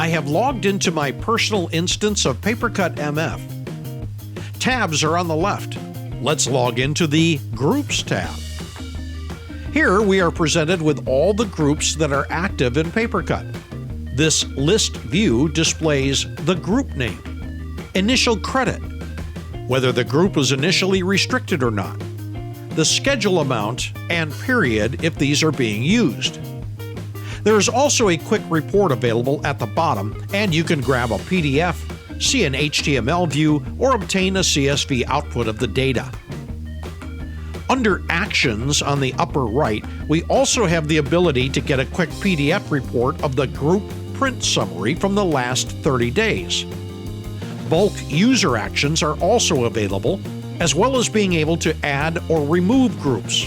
I have logged into my personal instance of PaperCut MF. Tabs are on the left. Let's log into the Groups tab. Here we are presented with all the groups that are active in PaperCut. This list view displays the group name, initial credit, whether the group was initially restricted or not, the schedule amount, and period if these are being used. There is also a quick report available at the bottom, and you can grab a PDF, see an HTML view, or obtain a CSV output of the data. Under Actions on the upper right, we also have the ability to get a quick PDF report of the group print summary from the last 30 days. Bulk user actions are also available, as well as being able to add or remove groups.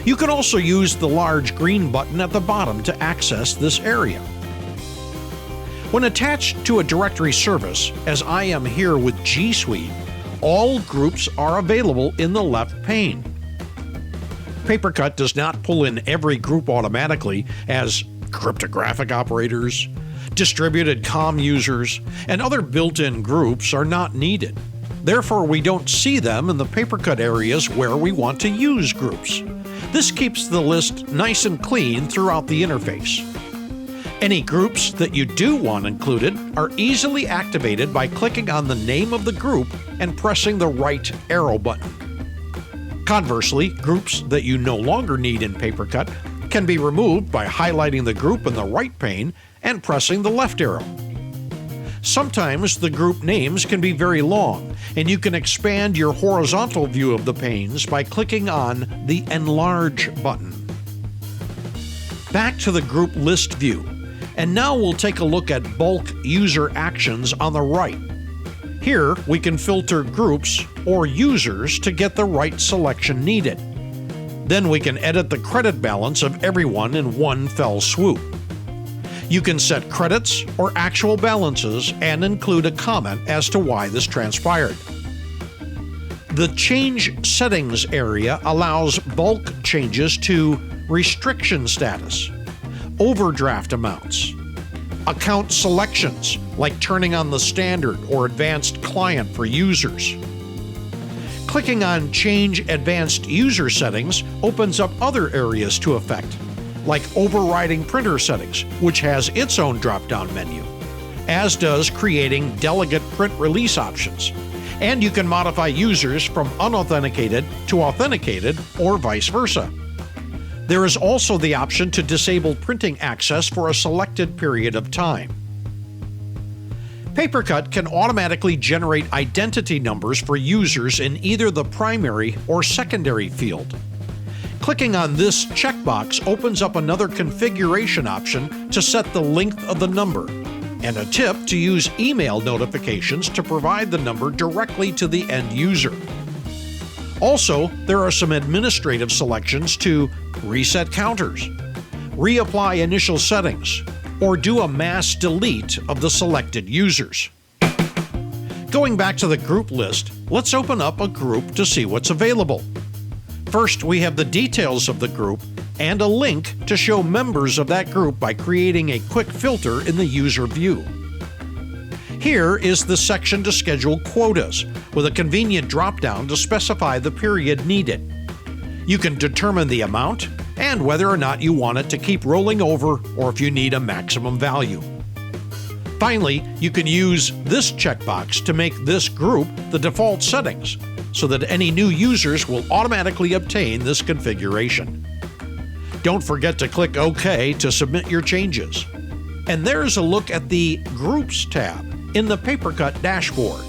You can also use the large green button at the bottom to access this area. When attached to a directory service, as I am here with G Suite, all groups are available in the left pane. PaperCut does not pull in every group automatically, as cryptographic operators, distributed COM users, and other built-in groups are not needed. Therefore, we don't see them in the PaperCut areas where we want to use groups. This keeps the list nice and clean throughout the interface. Any groups that you do want included are easily activated by clicking on the name of the group and pressing the right arrow button. Conversely, groups that you no longer need in PaperCut can be removed by highlighting the group in the right pane and pressing the left arrow. Sometimes the group names can be very long, and you can expand your horizontal view of the panes by clicking on the Enlarge button. Back to the group list view, and now we'll take a look at bulk user actions on the right. Here we can filter groups or users to get the right selection needed. Then we can edit the credit balance of everyone in one fell swoop. You can set credits or actual balances and include a comment as to why this transpired. The Change Settings area allows bulk changes to restriction status, overdraft amounts, account selections like turning on the standard or advanced client for users. Clicking on Change Advanced User Settings opens up other areas to affect, like overriding printer settings, which has its own drop-down menu, as does creating delegate print release options. And you can modify users from unauthenticated to authenticated or vice versa. There is also the option to disable printing access for a selected period of time. PaperCut can automatically generate identity numbers for users in either the primary or secondary field. Clicking on this checkbox opens up another configuration option to set the length of the number, and a tip to use email notifications to provide the number directly to the end user. Also, there are some administrative selections to reset counters, reapply initial settings, or do a mass delete of the selected users. Going back to the group list, let's open up a group to see what's available. First, we have the details of the group and a link to show members of that group by creating a quick filter in the user view. Here is the section to schedule quotas, with a convenient drop-down to specify the period needed. You can determine the amount and whether or not you want it to keep rolling over or if you need a maximum value. Finally, you can use this checkbox to make this group the default settings, so that any new users will automatically obtain this configuration. Don't forget to click OK to submit your changes. And there's a look at the Groups tab in the PaperCut dashboard.